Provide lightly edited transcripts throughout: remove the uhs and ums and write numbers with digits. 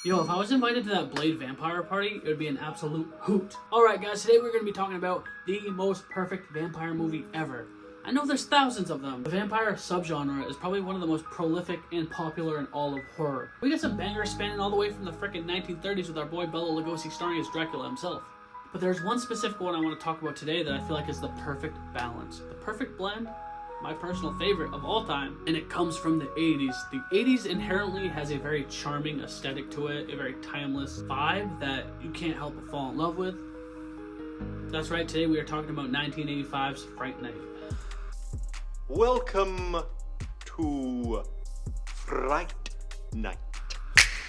Yo, if I was invited to that Blade vampire party, it would be an absolute hoot. Alright guys, today we're going to be talking about the most perfect vampire movie ever. I know there's thousands of them. The vampire subgenre is probably one of the most prolific and popular in all of horror. We got some bangers spanning all the way from the frickin' 1930s with our boy Bela Lugosi starring as Dracula himself. But there's one specific one I want to talk about today that I feel like is the perfect balance. The perfect blend, my personal favorite of all time, and it comes from the 80s. The 80s inherently has a very charming aesthetic to it, a very timeless vibe that you can't help but fall in love with. That's right, today we are talking about 1985's Fright Night. Welcome to Fright Night.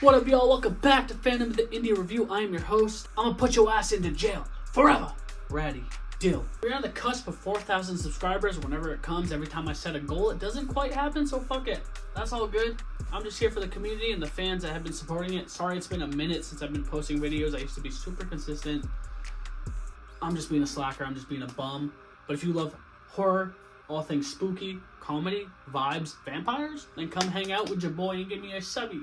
What up, y'all? Welcome back to Fandom of the Indie Review. I am your host. I'm gonna put your ass into jail forever. Ratty deal. We're on the cusp of 4,000 subscribers whenever it comes. Every time I set a goal, it doesn't quite happen, so fuck it. That's all good. I'm just here for the community and the fans that have been supporting it. Sorry it's been a minute since I've been posting videos. I used to be super consistent. I'm just being a slacker. I'm just being a bum. But if you love horror, all things spooky, comedy, vibes, vampires, then come hang out with your boy and give me a subby.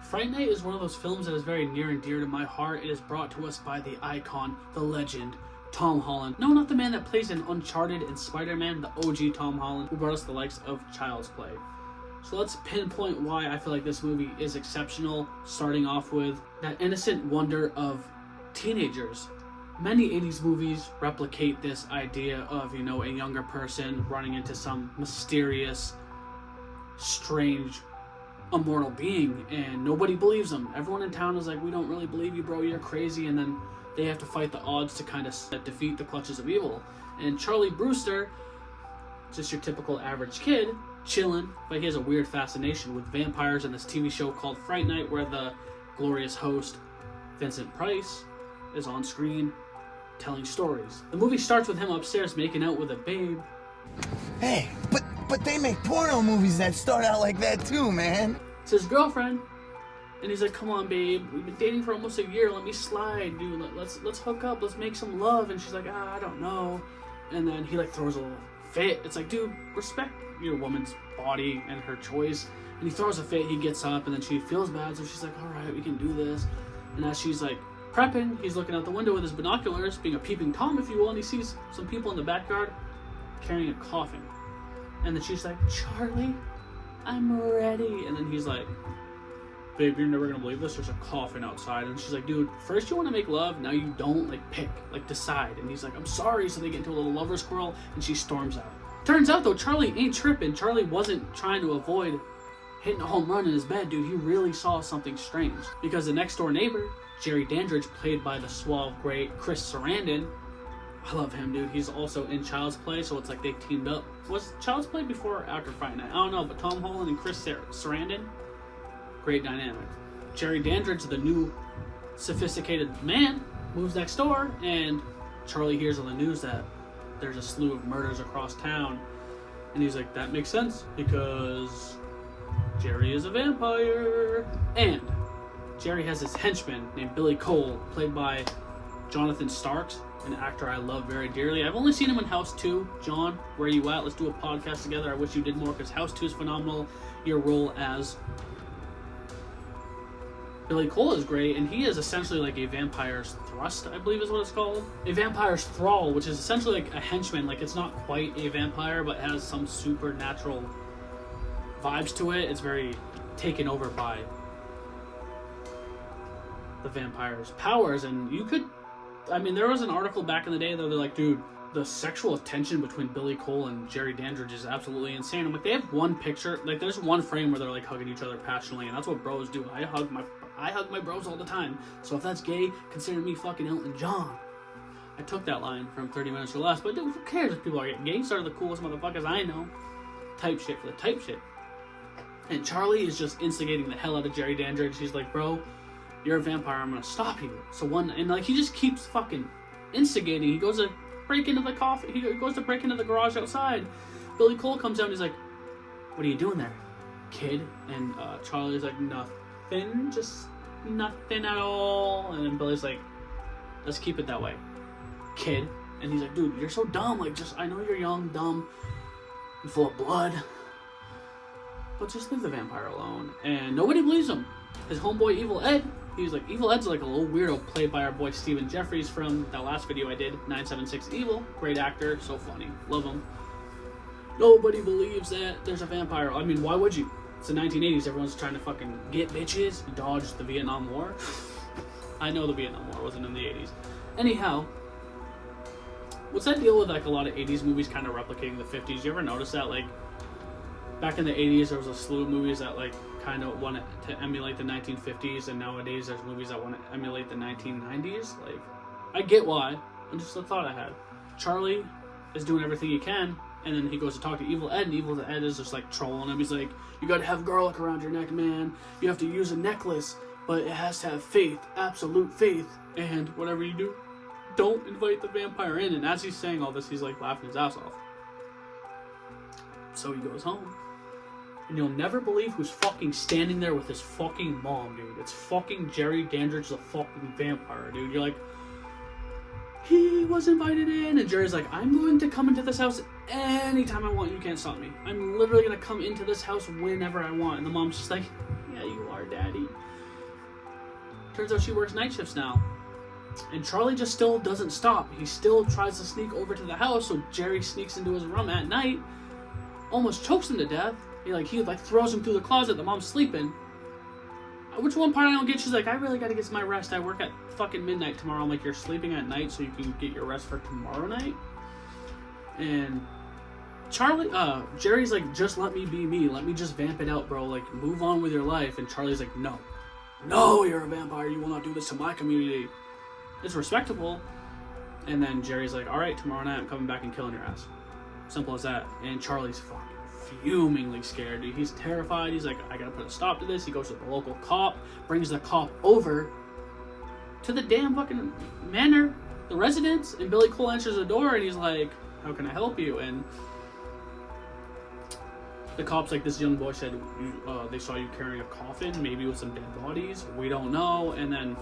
Fright Night is one of those films that is very near and dear to my heart. It is brought to us by the icon, the legend, Tom Holland. No, not the man that plays in Uncharted and Spider-Man, the OG Tom Holland, who brought us the likes of Child's Play. So let's pinpoint why I feel like this movie is exceptional, starting off with that innocent wonder of teenagers. Many 80s movies replicate this idea of, a younger person running into some mysterious, strange, immortal being, and nobody believes them. Everyone in town is like, we don't really believe you, bro, you're crazy, and then they have to fight the odds to kind of defeat the clutches of evil. And Charlie Brewster, just your typical average kid, chilling, but he has a weird fascination with vampires in this TV show called Fright Night, where the glorious host, Vincent Price, is on screen telling stories. The movie starts with him upstairs making out with a babe. Hey, but they make porno movies that start out like that too, man. It's his girlfriend, and he's like, "Come on, babe, we've been dating for almost a year. Let me slide, dude. Let's hook up. Let's make some love." And she's like, "I don't know." And then he throws a little fit. It's like, dude, respect your woman's body and her choice. And he throws a fit. He gets up, and then she feels bad, so she's like, "All right, we can do this." And as she's prepping, he's looking out the window with his binoculars, being a peeping Tom, if you will, and he sees some people in the backyard carrying a coffin. And then she's like, "Charlie, I'm ready." And then he's like, "Babe, you're never gonna believe this. There's a coffin outside." And she's like, "Dude, first you want to make love, now you don't. Pick, decide." And he's like, "I'm sorry." So they get into a little lover's quarrel, and she storms out. Turns out though, Charlie ain't tripping. Charlie wasn't trying to avoid hitting a home run in his bed, dude. He really saw something strange, because the next door neighbor, Jerry Dandridge, played by the suave great Chris Sarandon. I love him, dude. He's also in Child's Play, so it's like they teamed up. Was Child's Play before or after Fright Night? I don't know, but Tom Holland and Chris Sarandon, great dynamic. Jerry Dandridge, the new sophisticated man, moves next door, and Charlie hears on the news that there's a slew of murders across town. And he's like, that makes sense, because Jerry is a vampire. And Jerry has this henchman named Billy Cole, played by Jonathan Starks, an actor I love very dearly. I've only seen him in House 2. John, where are you at? Let's do a podcast together. I wish you did more, because House 2 is phenomenal. Your role as Billy Cole is great, and he is essentially a vampire's thrust, I believe is what it's called. A vampire's thrall, which is essentially a henchman. It's not quite a vampire, but has some supernatural vibes to it. It's very taken over by the vampire's powers, and there was an article back in the day though, they're like, dude, the sexual tension between Billy Cole and Jerry Dandridge is absolutely insane. I'm like, they have one picture, there's one frame where they're hugging each other passionately, and that's what bros do. I hug my bros all the time. So if that's gay, consider me fucking Elton John. I took that line from 30 Minutes or Less, but dude, who cares if people are getting gay? They're the coolest motherfuckers I know. Type shit for the type shit. And Charlie is just instigating the hell out of Jerry Dandridge. He's like, "Bro, you're a vampire, I'm gonna stop you." He just keeps fucking instigating. He goes to break into the coffin. He goes to break into the garage outside. Billy Cole comes out and he's like, "What are you doing there, kid?" And Charlie's like, "Nothing, just nothing at all." And then Billy's like, "Let's keep it that way, kid." And he's like, "Dude, you're so dumb. I know you're young, dumb, and full of blood, but just leave the vampire alone. And nobody believes him. His homeboy Evil Ed, he's like, Evil Ed's like a little weirdo played by our boy Stephen Jeffries from that last video I did, 976 Evil. Great actor, so funny, love him. Nobody believes that there's a vampire. I mean, why would you? It's the 1980s, everyone's trying to fucking get bitches and dodge the Vietnam War. I know the Vietnam War wasn't in the 80s. Anyhow, what's that deal with like a lot of 80s movies kind of replicating the 50s? You ever notice that, like, back in the 80s there was a slew of movies that like kind of wanted to emulate the 1950s, and nowadays there's movies that want to emulate the 1990s? Like, I get why. I'm just a thought I had. Charlie is doing everything he can, and then he goes to talk to Evil Ed, and Evil Ed is just like trolling him. He's like, you gotta have garlic around your neck, man. You have to use a necklace, but it has to have faith, absolute faith. And whatever you do, don't invite the vampire in. And as he's saying all this, he's like laughing his ass off. So he goes home. And you'll never believe who's fucking standing there with his fucking mom, dude. It's fucking Jerry Dandridge, the fucking vampire, dude. You're like, he was invited in. And Jerry's like, I'm going to come into this house anytime I want. You can't stop me. I'm literally going to come into this house whenever I want. And the mom's just like, yeah, you are, daddy. Turns out she works night shifts now. And Charlie just still doesn't stop. He still tries to sneak over to the house. So Jerry sneaks into his room at night, almost chokes him to death. He throws him through the closet. The mom's sleeping. Which one part I don't get? She's like, I really gotta get some my rest. I work at fucking midnight tomorrow. I'm like, you're sleeping at night so you can get your rest for tomorrow night? And Jerry's like, just let me be me. Let me just vamp it out, bro. Like, move on with your life. And Charlie's like, no. No, you're a vampire. You will not do this to my community. It's respectable. And then Jerry's like, alright, tomorrow night I'm coming back and killing your ass. Simple as that. And Charlie's fucking fumingly scared, dude. He's terrified. He's like, I gotta put a stop to this. He goes to the local cop, brings the cop over to the damn fucking manor, the residence, and Billy Cole answers the door and he's like, how can I help you? And the cop's like, this young boy said they saw you carrying a coffin, maybe with some dead bodies. We don't know. And then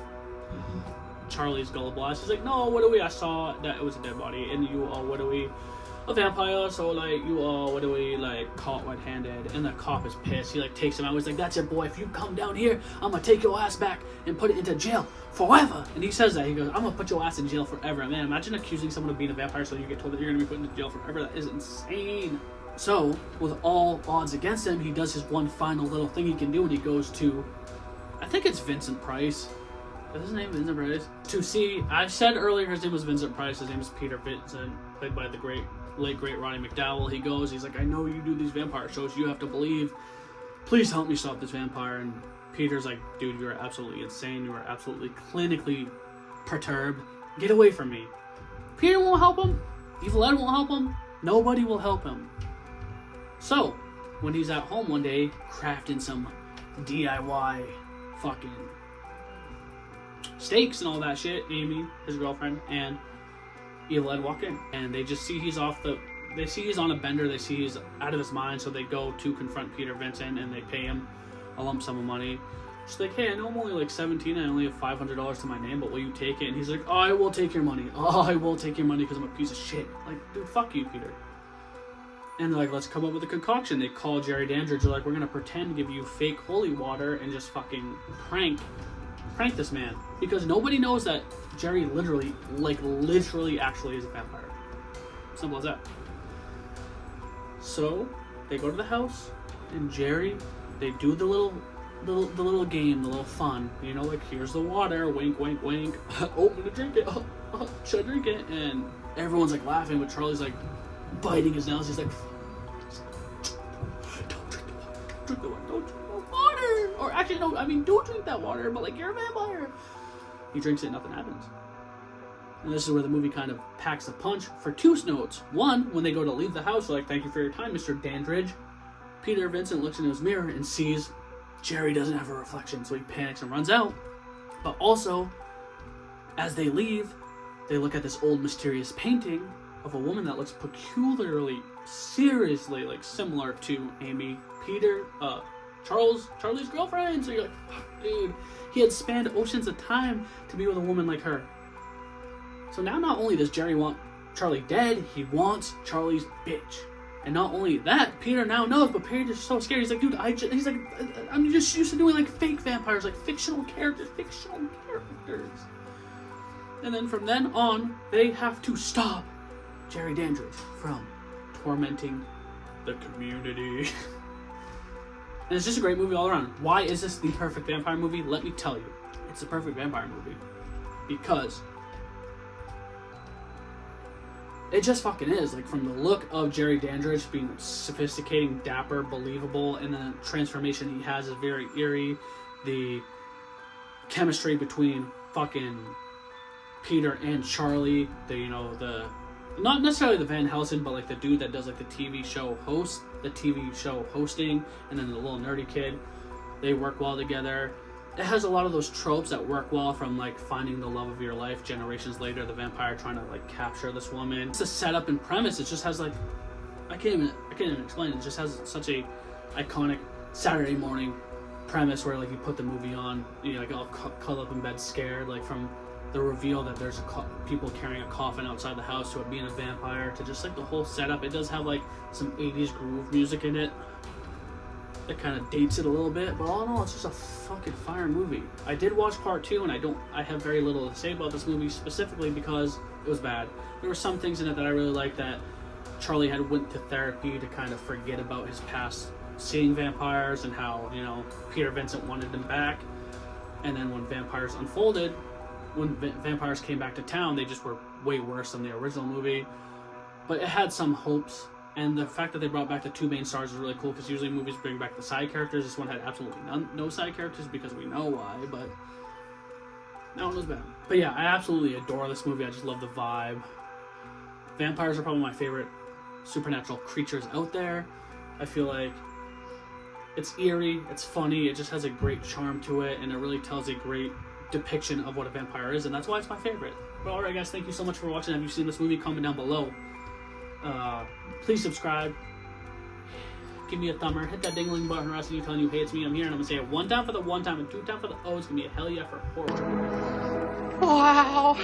Charlie's gullible ass. He's like, no, what do we? I saw that it was a dead body. And you, what do we? A vampire, so like, you what do we, like, caught red-handed. And the cop is pissed. He like takes him out. He's like, that's it, boy. If you come down here, I'm gonna take your ass back and put it into jail forever. And he says that. He goes, I'm gonna put your ass in jail forever. And man, imagine accusing someone of being a vampire so you get told that you're gonna be put into jail forever. That is insane. So, with all odds against him, he does his one final little thing he can do, and he goes to, I think it's Vincent Price. Is his name Vincent Price? To see, I said earlier his name was Vincent Price. His name is Peter Vincent, played by the late great Roddy McDowell. He goes, he's like, I know you do these vampire shows. You have to believe. Please help me stop this vampire. And Peter's like, dude, you are absolutely insane. You are absolutely clinically perturbed. Get away from me. Peter won't help him. Evil Ed won't help him. Nobody will help him. So, when he's at home one day, crafting some DIY fucking steaks and all that shit, Amy, his girlfriend, and Evil Ed walk in, and they just see he's they see he's on a bender, they see he's out of his mind, so they go to confront Peter Vincent, and they pay him a lump sum of money. She's like, hey, I know I'm only like 17, I only have $500 to my name, but will you take it? And he's like, oh, I will take your money. Oh, I will take your money because I'm a piece of shit. Like, dude, fuck you, Peter. And they're like, let's come up with a concoction. They call Jerry Dandridge. They're like, we're gonna pretend to give you fake holy water and just fucking prank this man, because nobody knows that Jerry literally actually is a vampire. Simple as that. So they go to the house, and Jerry, they do the little game, the little fun, you know, like, here's the water, wink wink wink. Oh, I'm gonna drink it. Should I drink it? And everyone's like laughing, but Charlie's like biting his nails. He's like, don't drink the water, don't drink the water, don't drink the water. Or actually, no, I mean, do drink that water, but like, you're a vampire. He drinks it, nothing happens. And this is where the movie kind of packs a punch for two notes. One, when they go to leave the house, they're like, thank you for your time, Mr. Dandridge. Peter Vincent looks into his mirror and sees Jerry doesn't have a reflection, so he panics and runs out. But also, as they leave, they look at this old mysterious painting of a woman that looks peculiarly, seriously, like, similar to Amy, Charlie's girlfriend. So you're like, fuck, dude. He had spanned oceans of time to be with a woman like her. So now not only does Jerry want Charlie dead, he wants Charlie's bitch. And not only that, Peter now knows, but Peter's just so scared. He's like, dude, I'm just used to doing like fake vampires, like fictional characters. And then from then on, they have to stop Jerry Dandridge from tormenting the community. And it's just a great movie all around. Why is this the perfect vampire movie? Let me tell you. It's the perfect vampire movie. Because it just fucking is. Like, from the look of Jerry Dandridge being sophisticated, dapper, believable, and then the transformation he has is very eerie. The chemistry between fucking Peter and Charlie, not necessarily the Van Helsing, but like the dude that does like the TV show hosting, and then the little nerdy kid, they work well together. It has a lot of those tropes that work well, from like finding the love of your life generations later, the vampire trying to like capture this woman. It's a setup and premise. It just has like, I can't even explain it. It just has such a iconic Saturday morning premise where like you put the movie on, like all cuddle up in bed scared, like from the reveal that there's people carrying a coffin outside the house to it being a vampire, to just like the whole setup. It does have like some 80s groove music in it that kind of dates it a little bit, but all in all, it's just a fucking fire movie. I did watch part 2, and I have very little to say about this movie, specifically because it was bad. There were some things in it that I really liked, that Charlie had went to therapy to kind of forget about his past seeing vampires, and how, Peter Vincent wanted him back. And then when vampires unfolded, when vampires came back to town, they just were way worse than the original movie. But it had some hopes. And the fact that they brought back the 2 main stars is really cool, because usually movies bring back the side characters. This one had absolutely no side characters, because we know why, but that one was bad. But yeah, I absolutely adore this movie. I just love the vibe. Vampires are probably my favorite supernatural creatures out there. I feel like it's eerie, it's funny, it just has a great charm to it, and it really tells a great depiction of what a vampire is, and that's why it's my favorite. But alright guys, thank you so much for watching. Have you seen this movie? Comment down below. Please subscribe, give me a thumber, hit that ding-a-ling button, or else you telling you hey, it's me, I'm here, and I'm gonna say it 1 time for the 1 time and 2 time for the O. It's gonna be a hell yeah for horror. Wow.